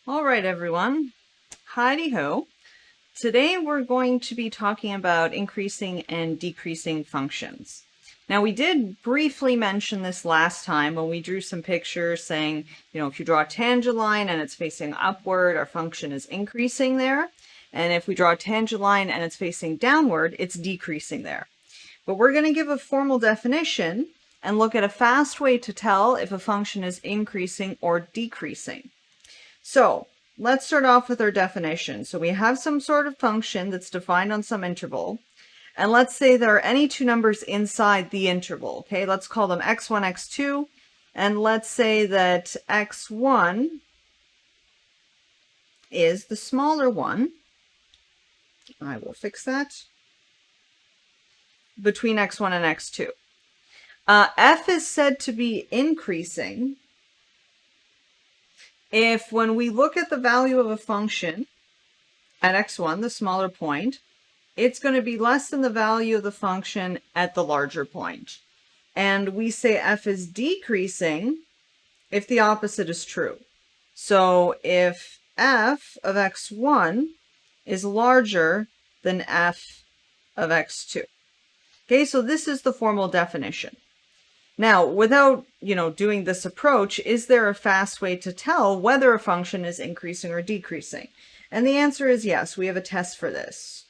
All right, everyone. Heidi-ho. Today we're going to be talking about increasing and decreasing functions. Now, we did briefly mention this last time when we drew some pictures saying, if you draw a tangent line and it's facing upward, our function is increasing there. And if we draw a tangent line and it's facing downward, it's decreasing there. But we're going to give a formal definition and look at a fast way to tell if a function is increasing or decreasing. So let's start off with our definition. So we have some sort of function that's defined on some interval. And let's say there are any two numbers inside the interval. Okay, let's call them x1, x2. And let's say that x1 is the smaller one. I will fix that. Between x1 and x2. F is said to be increasing if when we look at the value of a function at x1, the smaller point, it's going to be less than the value of the function at the larger point. And we say f is decreasing if the opposite is true. So if f of x1 is larger than f of x2. Okay, so this is the formal definition. Now, without, doing this approach, is there a fast way to tell whether a function is increasing or decreasing? And the answer is yes. We have a test for this.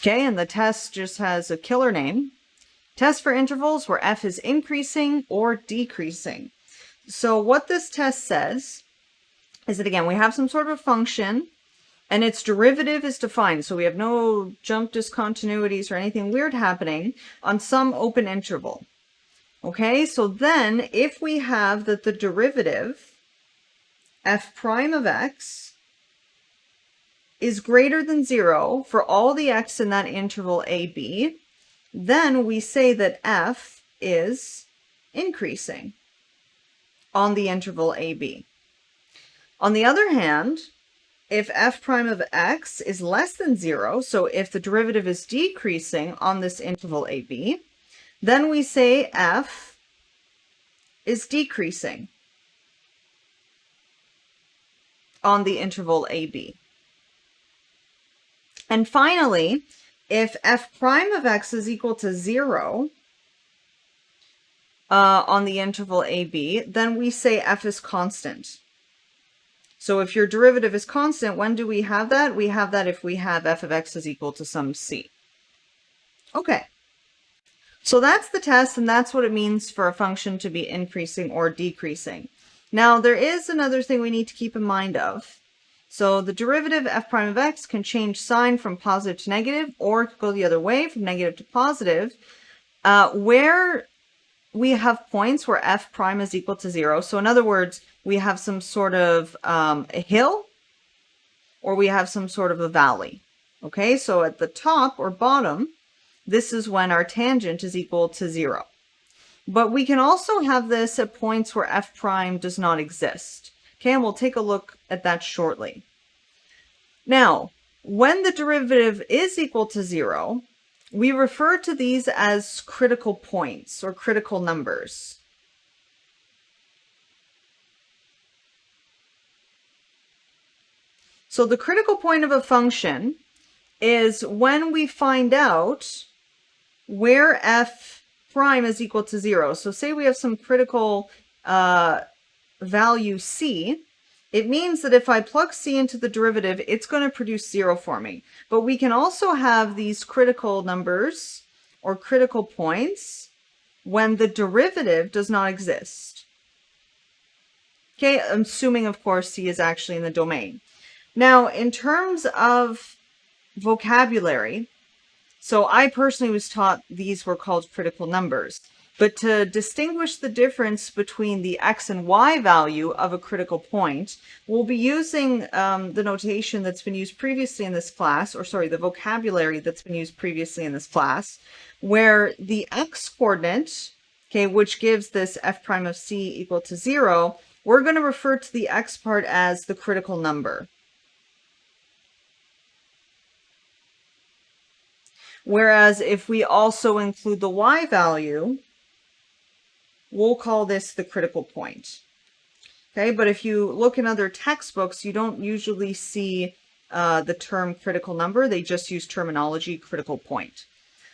Okay, and the test just has a killer name. Test for intervals where f is increasing or decreasing. So what this test says is that, again, we have some sort of function and its derivative is defined. So we have no jump discontinuities or anything weird happening on some open interval. Okay, so then if we have that the derivative f prime of x is greater than 0 for all the x in that interval AB, then we say that f is increasing on the interval AB. On the other hand, if f prime of x is less than 0, so if the derivative is decreasing on this interval AB, then we say f is decreasing on the interval AB. And finally, if f prime of x is equal to 0 on the interval AB, then we say f is constant. So if your derivative is constant, when do we have that? We have that if we have f of x is equal to some c. Okay. So that's the test, and that's what it means for a function to be increasing or decreasing. Now, there is another thing we need to keep in mind of. So the derivative f prime of x can change sign from positive to negative, or it could go the other way, from negative to positive, where we have points where f prime is equal to 0. So in other words, we have some sort of a hill, or we have some sort of a valley. Okay, so at the top or bottom, this is when our tangent is equal to 0. But we can also have this at points where f prime does not exist. Okay, and we'll take a look at that shortly. Now, when the derivative is equal to 0, we refer to these as critical points or critical numbers. So the critical point of a function is when we find out where f prime is equal to 0. So say we have some critical value c. It means that if I plug c into the derivative, it's going to produce 0 for me. But we can also have these critical numbers or critical points when the derivative does not exist. Okay, assuming, of course, c is actually in the domain. Now, in terms of vocabulary, so I personally was taught these were called critical numbers. But to distinguish the difference between the x and y value of a critical point, we'll be using the notation that's been used previously in this class, or sorry, the vocabulary that's been used previously in this class, where the x coordinate, okay, which gives this f prime of c equal to 0, we're going to refer to the x part as the critical number. Whereas if we also include the y value, we'll call this the critical point. Okay, but if you look in other textbooks, you don't usually see the term critical number. They just use terminology critical point.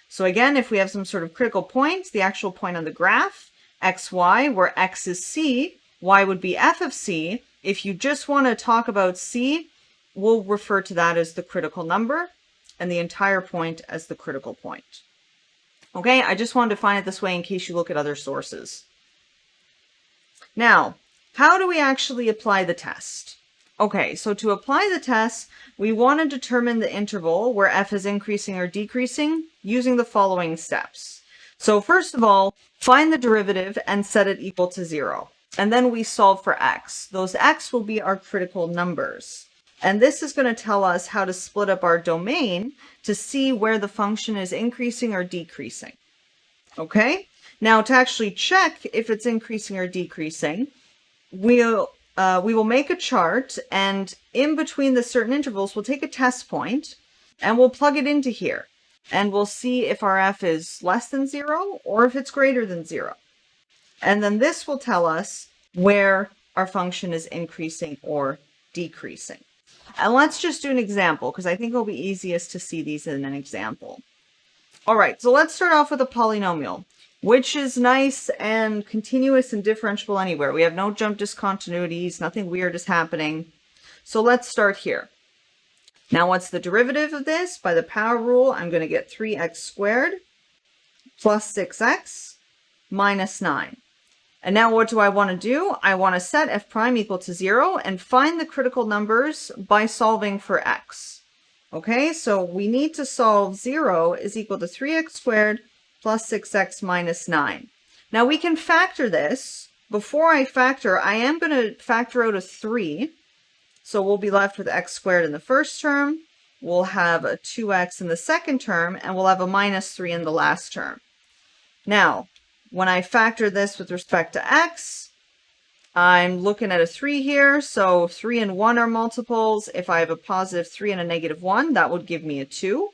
So again, if we have some sort of critical point, the actual point on the graph, xy, where x is c, y would be f of c. If you just want to talk about c, we'll refer to that as the critical number and the entire point as the critical point. Okay, I just wanted to find it this way in case you look at other sources. Now, how do we actually apply the test? Okay, so to apply the test, we want to determine the interval where f is increasing or decreasing using the following steps. So first of all, find the derivative and set it equal to 0. And then we solve for x. Those x will be our critical numbers. And this is going to tell us how to split up our domain to see where the function is increasing or decreasing. Okay? Now, to actually check if it's increasing or decreasing, we will make a chart, and in between the certain intervals, we'll take a test point and we'll plug it into here. And we'll see if our f is less than 0 or if it's greater than 0. And then this will tell us where our function is increasing or decreasing. And let's just do an example, because I think it'll be easiest to see these in an example. All right, so let's start off with a polynomial, which is nice and continuous and differentiable anywhere. We have no jump discontinuities, nothing weird is happening. So let's start here. Now, what's the derivative of this? By the power rule, I'm going to get 3x squared plus 6x minus 9. And now what do I want to do? I want to set f prime equal to 0 and find the critical numbers by solving for x. Okay, so we need to solve 0 is equal to 3x squared plus 6x minus 9. Now we can factor this. Before I factor, I am going to factor out a 3. So we'll be left with x squared in the first term. We'll have a 2x in the second term, and we'll have a minus 3 in the last term. Now, when I factor this with respect to x, I'm looking at a 3 here. So 3 and 1 are multiples. If I have a positive 3 and a negative 1, that would give me a 2.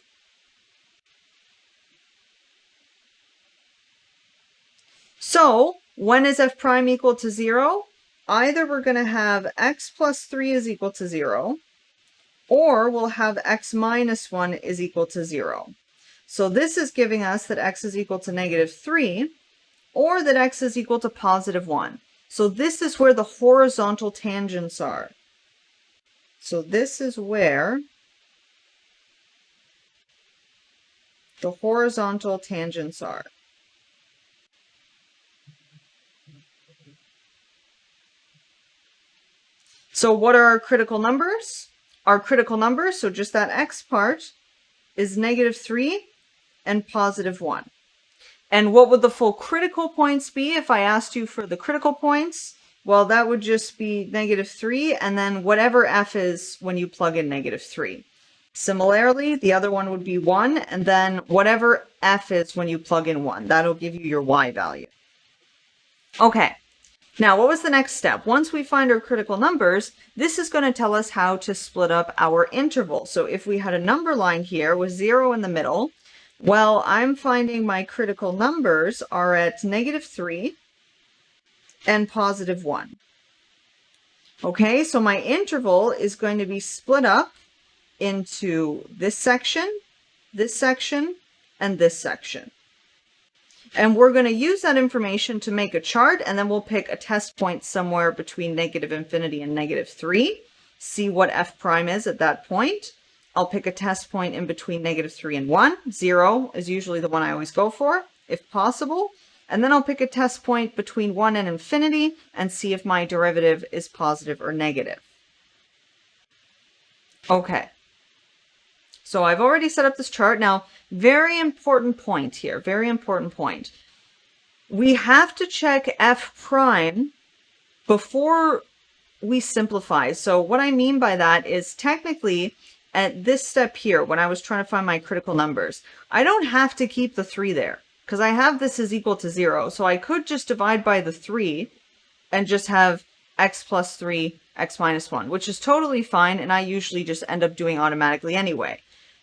So when is f prime equal to 0? Either we're going to have x plus 3 is equal to 0, or we'll have x minus 1 is equal to 0. So this is giving us that x is equal to negative 3, or that x is equal to positive 1. So this is where the horizontal tangents are. So this is where the horizontal tangents are. So what are our critical numbers? Our critical numbers, so just that x part, is negative 3 and positive 1. And what would the full critical points be if I asked you for the critical points? Well, that would just be negative 3 and then whatever f is when you plug in negative 3. Similarly, the other one would be 1 and then whatever f is when you plug in 1. That'll give you your y value. Okay. Now, what was the next step? Once we find our critical numbers, this is going to tell us how to split up our interval. So if we had a number line here with 0 in the middle, well, I'm finding my critical numbers are at negative 3 and positive 1. Okay, so my interval is going to be split up into this section, and this section. And we're going to use that information to make a chart, and then we'll pick a test point somewhere between negative infinity and negative 3, see what f prime is at that point. I'll pick a test point in between negative 3 and 1. 0 is usually the one I always go for, if possible. And then I'll pick a test point between 1 and infinity and see if my derivative is positive or negative. Okay. So I've already set up this chart. Now, very important point here, very important point. We have to check f prime before we simplify. So what I mean by that is technically at this step here, when I was trying to find my critical numbers, I don't have to keep the 3 there because I have this is equal to 0. So I could just divide by the 3 and just have x plus 3, x minus 1, which is totally fine. And I usually just end up doing automatically anyway.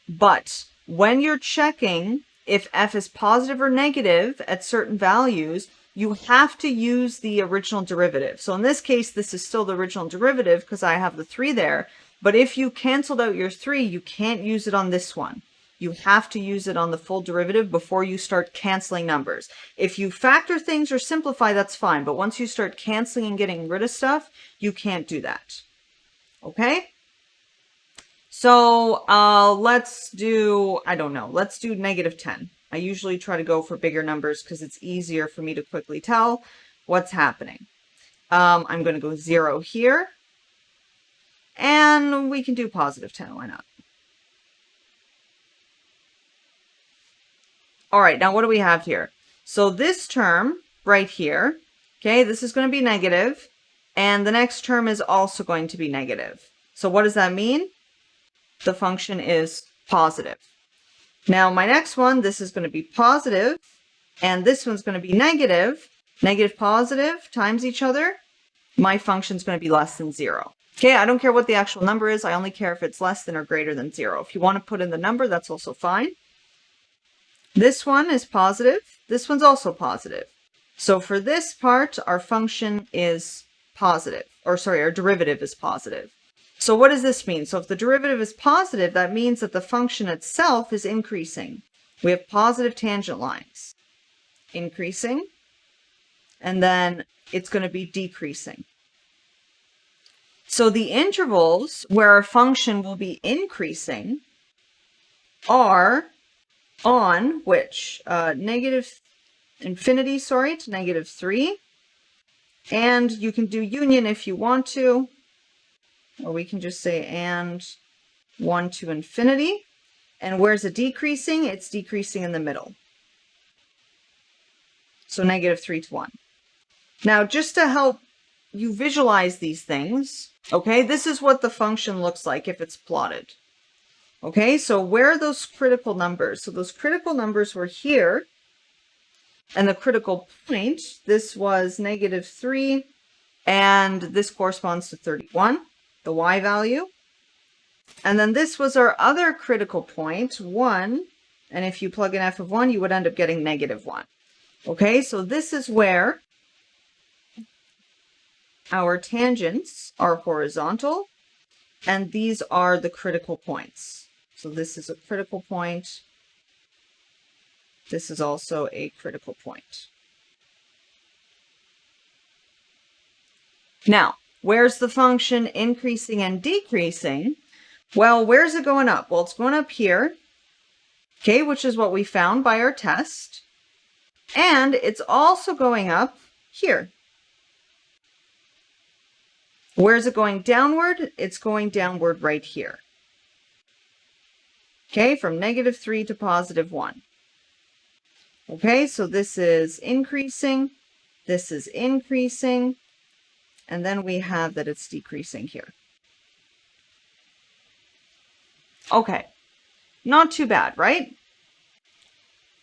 But when you're checking if f is positive or negative at certain values, you have to use the original derivative. So in this case, this is still the original derivative because I have the 3 there. But if you canceled out your 3, you can't use it on this one. You have to use it on the full derivative before you start canceling numbers. If you factor things or simplify, that's fine. But once you start canceling and getting rid of stuff, you can't do that. Okay? So let's do, I don't know, let's do -10. I usually try to go for bigger numbers because it's easier for me to quickly tell what's happening. I'm going to go 0 here. And we can do +10, why not? All right, now what do we have here? So this term right here, okay, this is going to be negative, and the next term is also going to be negative. So what does that mean? The function is positive. Now my next one, this is going to be positive, and this one's going to be negative. Negative, positive times each other. My function's going to be less than 0. Okay, I don't care what the actual number is. I only care if it's less than or greater than 0. If you want to put in the number, that's also fine. This one is positive. This one's also positive. So for this part, our function is positive. Or sorry, our derivative is positive. So what does this mean? So if the derivative is positive, that means that the function itself is increasing. We have positive tangent lines. Increasing. And then it's going to be decreasing. So the intervals where our function will be increasing are on which? Negative infinity, sorry, to -3. And you can do union if you want to, or we can just say and 1 to infinity. And where's it decreasing? It's decreasing in the middle. So -3 to 1. Now, just to help you visualize these things, okay, this is what the function looks like if it's plotted. Okay, so where are those critical numbers? So those critical numbers were here, and the critical point, this was -3, and this corresponds to 31, the y value. And then this was our other critical point, 1, and if you plug in f of 1, you would end up getting -1. Okay, so this is where our tangents are horizontal, and these are the critical points. So this is a critical point. This is also a critical point. Now, where's the function increasing and decreasing? Well, where's it going up? Well, it's going up here, okay, which is what we found by our test. And it's also going up here. Where's it going downward? It's going downward right here. Okay, from -3 to +1. Okay, so this is increasing, this is increasing, and then we have that it's decreasing here. Okay, not too bad, right?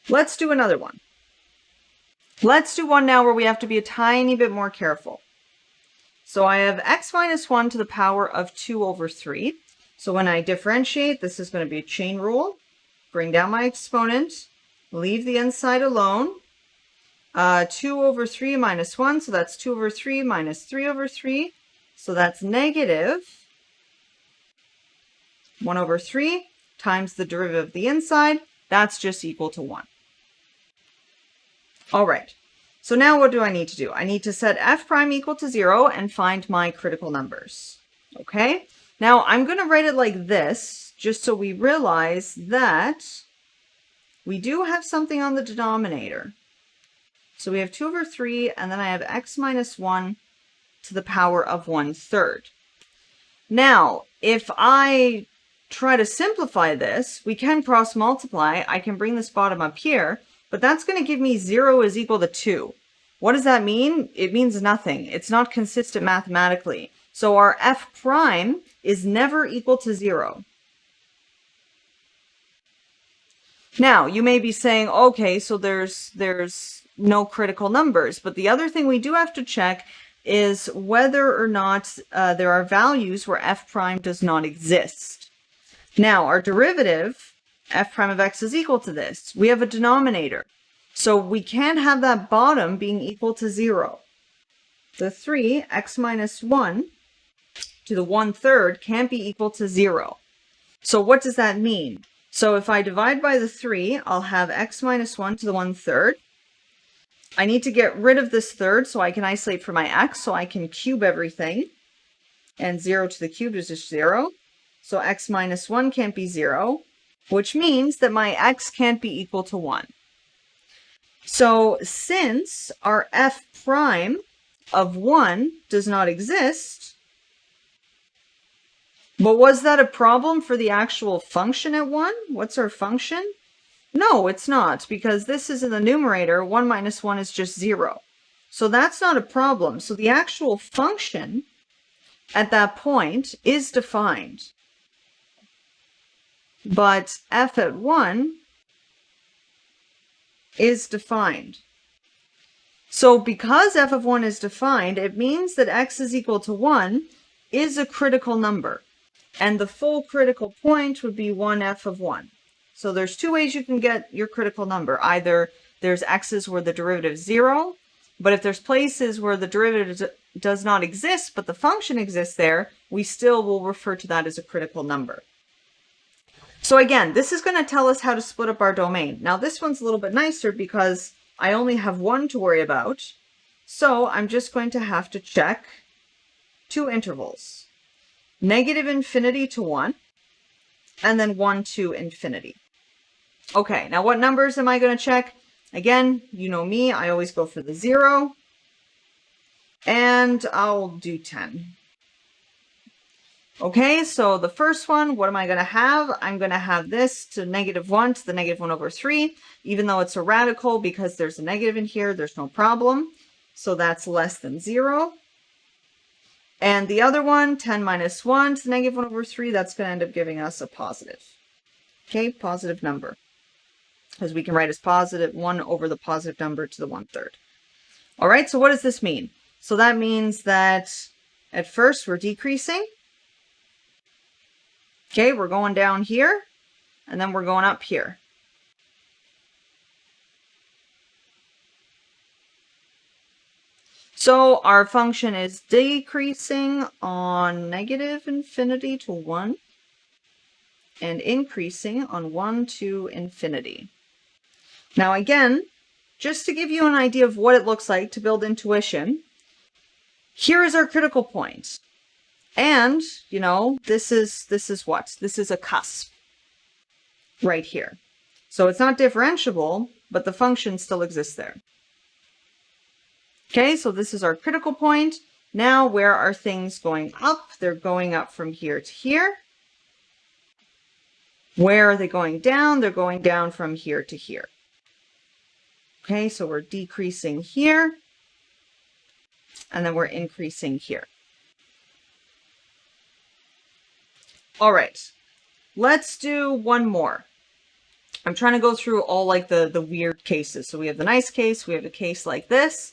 Let's do another one. Let's do one now where we have to be a tiny bit more careful. So I have x minus 1 to the power of 2 over 3. So when I differentiate, this is going to be a chain rule. Bring down my exponent. Leave the inside alone. 2 over 3 minus 1. So that's 2 over 3 minus 3 over 3. So that's negative 1 over 3 times the derivative of the inside. That's just equal to 1. All right. So now what do I need to do? I need to set f prime equal to 0 and find my critical numbers. Okay? Now I'm going to write it like this, just so we realize that we do have something on the denominator. So we have 2 over 3, and then I have x minus 1 to the power of 1/3. Now, if I try to simplify this, we can cross multiply. I can bring this bottom up here, but that's going to give me 0 is equal to 2. What does that mean? It means nothing. It's not consistent mathematically. So our f prime is never equal to 0. Now, you may be saying, okay, so there's no critical numbers. But the other thing we do have to check is whether or not there are values where f prime does not exist. Now, our derivative f prime of x is equal to this. We have a denominator. So we can't have that bottom being equal to 0. The 3x minus 1 to the 1/3 can't be equal to 0. So what does that mean? So if I divide by the 3, I'll have x minus 1 to the 1/3. I need to get rid of this third so I can isolate for my x, so I can cube everything. And 0 to the cubed is just 0. So x minus 1 can't be 0, which means that my x can't be equal to 1. So since our f prime of 1 does not exist, but was that a problem for the actual function at 1? What's our function? No, it's not, because this is in the numerator. 1 minus 1 is just 0. So that's not a problem. So the actual function at that point is defined. But f at 1 is defined. So because f of 1 is defined, it means that x is equal to 1 is a critical number. And the full critical point would be 1f of 1. So there's two ways you can get your critical number. Either there's x's where the derivative is 0, but if there's places where the derivative does not exist, but the function exists there, we still will refer to that as a critical number. So again, this is going to tell us how to split up our domain. Now this one's a little bit nicer because I only have one to worry about. So I'm just going to have to check two intervals. -infinity to 1, and then 1 to infinity. Okay, now what numbers am I going to check? Again, you know me, I always go for the 0, and I'll do 10. Okay, so the first one, what am I going to have? I'm going to have this to -1 to the -1/3, even though it's a radical, because there's a negative in here, there's no problem. So that's less than 0. And the other one, 10 minus 1 to the -1/3, that's going to end up giving us a positive. Okay, positive number. Because we can write as positive 1 over the positive number to the 1/3. All right, so what does this mean? So that means that at first we're decreasing. Okay, we're going down here, and then we're going up here. So our function is decreasing on -infinity to 1 and increasing on 1 to infinity. Now again, just to give you an idea of what it looks like to build intuition, here is our critical point. And, you know, this is what? This is a cusp right here. So it's not differentiable, but the function still exists there. Okay, so this is our critical point. Now, where are things going up? They're going up from here to here. Where are they going down? They're going down from here to here. Okay, so we're decreasing here, and then we're increasing here. All right, let's do one more. I'm trying to go through all like the weird cases. So we have the nice case, we have a case like this.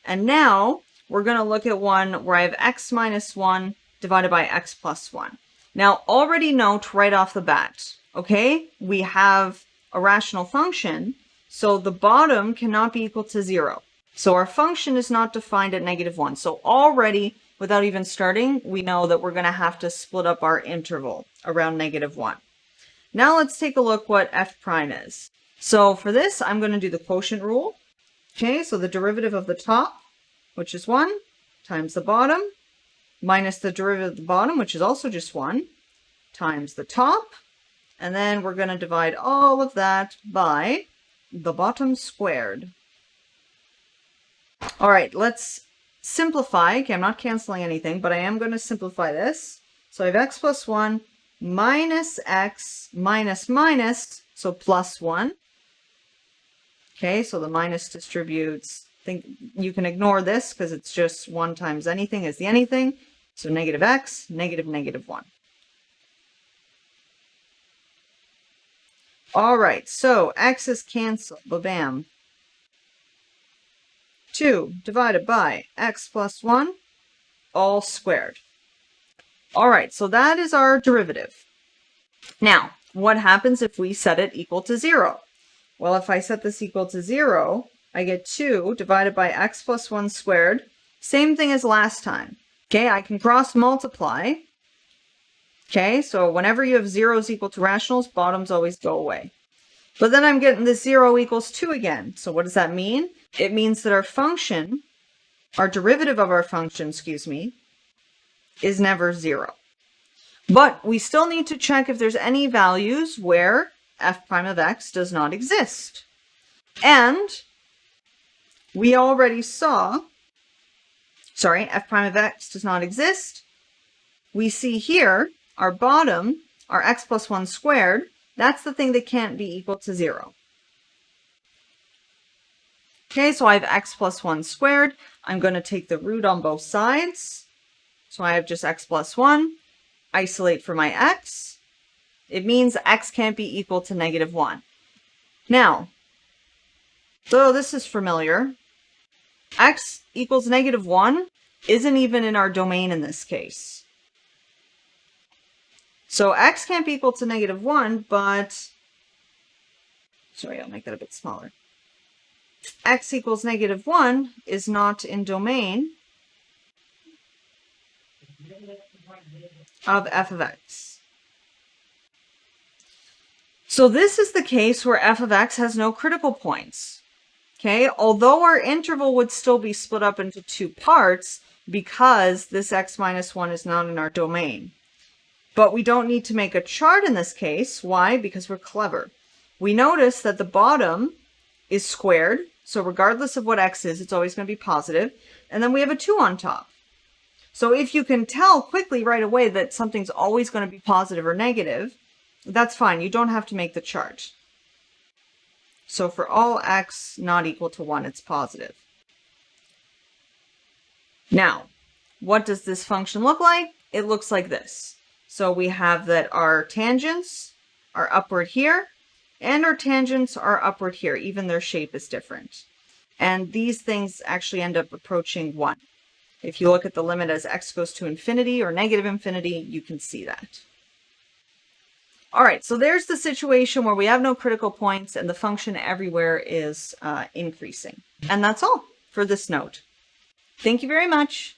And now we're going to look at one where I have x minus 1 divided by x plus 1. Now already note right off the bat, okay, we have a rational function, so the bottom cannot be equal to 0. So our function is not defined at -1. So already, without even starting, we know that we're going to have to split up our interval around -1. Now let's take a look what f prime is. So for this, I'm going to do the quotient rule. Okay, so the derivative of the top, which is 1, times the bottom, minus the derivative of the bottom, which is also just 1, times the top, and then we're going to divide all of that by the bottom squared. All right, let's simplify. Okay, I'm not canceling anything, but I am going to simplify this. So I have x plus 1 minus x minus minus, so plus 1. Okay, so the minus distributes. I think you can ignore this because it's just 1 times anything is the anything. So negative x, negative negative 1. All right, so x is canceled. Ba-bam. 2 divided by x plus 1, all squared. All right, so that is our derivative. Now, What happens if we set it equal to 0? Well, if I set this equal to 0, I get 2 divided by x plus 1 squared. Same thing as last time. Okay, I can cross multiply. Okay, so whenever you have zeros equal to rationals, bottoms always go away. But then I'm getting this 0 equals 2 again. So what does that mean? It means that our function, our derivative of our function, is never 0. But we still need to check if there's any values where f prime of x does not exist. And we already saw, f prime of x does not exist. We see here our bottom, our x plus 1 squared, that's the thing that can't be equal to 0. Okay, so I have x plus 1 squared. I'm going to take the root on both sides. So I have just x plus 1. Isolate for my x. It means x can't be equal to negative 1. Now, though this is familiar, x equals negative 1 isn't even in our domain in this case. So x can't be equal to negative 1, but, sorry, I'll make that a bit smaller. X equals negative 1 is not in domain of f of x. So this is the case where f of x has no critical points. Okay, although our interval would still be split up into 2 parts because this x minus 1 is not in our domain. But we don't need to make a chart in this case. Why? Because we're clever. We notice that the bottom is squared, so regardless of what x is, it's always going to be positive. And then we have a 2 on top. So if you can tell quickly right away that something's always going to be positive or negative, that's fine. You don't have to make the chart. So for all x not equal to 1, it's positive. Now, what does this function look like? It looks like this. So we have that our tangents are upward here, and our tangents are upward here, even their shape is different. And these things actually end up approaching 1. If you look at the limit as x goes to infinity or negative infinity, you can see that. All right, so there's the situation where we have no critical points and the function everywhere is increasing. And that's all for this note. Thank you very much.